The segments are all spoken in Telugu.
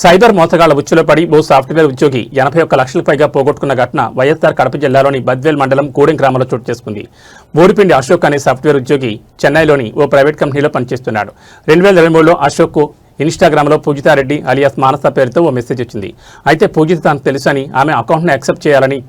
సైబర్ మోసగాళ్ల ఉచ్చులో పడి ఓ సాఫ్ట్వేర్ ఉద్యోగి 81 లక్షలకు పైగా పోగొట్టుకున్న ఘటన వైఎస్ఆర్ కడప జిల్లాలోని బద్వేల్ మండలం గూడెం గ్రామంలో చోటు చేసుకుంది. బోరిపిండి అశోక్ అనే సాఫ్ట్వేర్ ఉద్యోగి చెన్నైలోని ఓ ప్రైవేట్ కంపెనీలో పనిచేస్తున్నాడు. 2023లో అశోక్ ఇన్స్టాగ్రామ్లో పూజితారెడ్డి అలియాస్ మానస పేరుతో ఓ మెసేజ్ వచ్చింది. అయితే పూజిత తనకు తెలుసని ఆమె అకౌంట్ను యాక్సెప్ట్ చేయాలని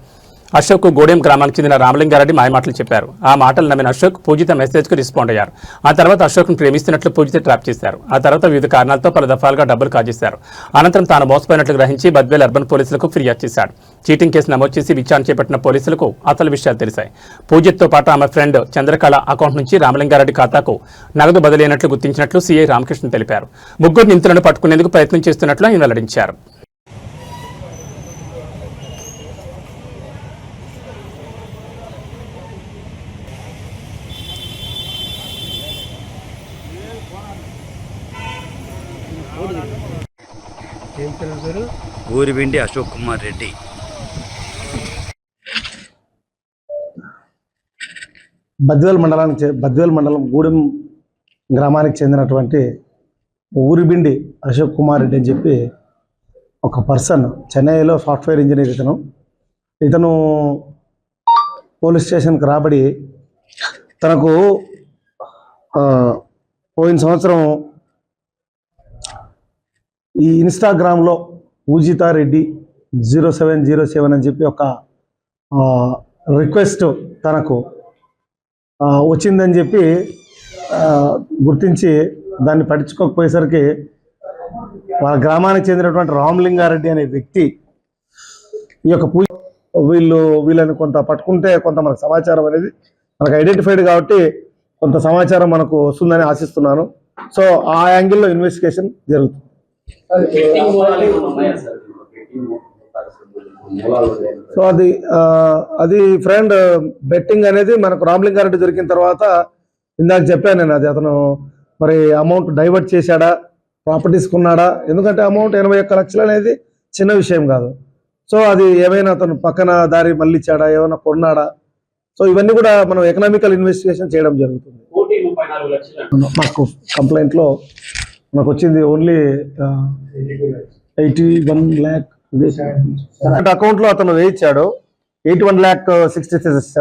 అశోక్ గూడెం గ్రామానికి చెందిన రామలింగారెడ్డి మాయమాటలు చెప్పారు. ఆ మాటలు నమ్మిన అశోక్ పూజిత మెసేజ్కు రెస్పాండ్ అయ్యారు. ఆ తర్వాత అశోక్ను ప్రేమిస్తున్నట్లు పూజిత ట్రాప్ చేశారు. ఆ తర్వాత వివిధ కారణాలతో పలు దఫాలుగా డబ్బులు కాజేశారు. అనంతరం తాను మోసపోయినట్లు గ్రహించి బద్వేల్ అర్బన్ పోలీసులకు ఫిర్యాదు చేశాడు. చీటింగ్ కేసు నమోదు చేసి విచారణ చేపట్టిన పోలీసులకు అసలు విషయాలు తెలిసాయి. పూజిత్తో పాటు ఆమె ఫ్రెండ్ చంద్రకళ అకౌంట్ నుంచి రామలింగారెడ్డి ఖాతాకు నగదు బదిలైనట్లు గుర్తించినట్లు సీఐ రామకృష్ణ తెలిపారు. ముగ్గురు నిందితులను పట్టుకునేందుకు ప్రయత్నం చేస్తున్నట్లు ఆయన వెల్లడించారు. ఊరిబిండి అశోక్ కుమార్ రెడ్డి. బద్వేల్ మండలం గూడెం గ్రామానికి చెందినటువంటి ఊరిబిండి అశోక్ కుమార్ రెడ్డి అని చెప్పి ఒక పర్సన్ చెన్నైలో సాఫ్ట్వేర్ ఇంజనీర్. ఇతను పోలీస్ స్టేషన్కి రాబడి తనకు పోయిన సంవత్సరం ఈ ఇన్స్టాగ్రామ్లో పూజితారెడ్డి 0707 అని చెప్పి ఒక రిక్వెస్ట్ తనకు వచ్చిందని చెప్పి గుర్తించి దాన్ని పట్టించుకోకపోయేసరికి వాళ్ళ గ్రామానికి చెందినటువంటి రామలింగారెడ్డి అనే వ్యక్తి ఈ యొక్క వీళ్ళని కొంత పట్టుకుంటే కొంత మనకు సమాచారం అనేది మనకు ఐడెంటిఫైడ్ కాబట్టి కొంత సమాచారం మనకు వస్తుందని ఆశిస్తున్నాను. సో ఆ యాంగిల్లో ఇన్వెస్టిగేషన్ జరుగుతుంది. సో అది ఫ్రెండ్ బెట్టింగ్ అనేది మనకు రామలింగారెడ్డి దొరికిన తర్వాత ఇందాక చెప్పాను నేను. అది అతను మరి అమౌంట్ డైవర్ట్ చేశాడా, ప్రాపర్టీస్ కొన్నాడా? ఎందుకంటే అమౌంట్ 81 లక్షలు అనేది చిన్న విషయం కాదు. సో అది ఏమైనా అతను పక్కన దారి మళ్ళిచ్చాడా, ఏమైనా కొన్నాడా? సో ఇవన్నీ కూడా మనం ఎకనామికల్ ఇన్వెస్టిగేషన్ చేయడం జరుగుతుంది. మాకు కంప్లైంట్లో మనకు వచ్చింది ఓన్లీ 81 lakh. అకౌంట్లో అతను వేయించాడు 81,66,000.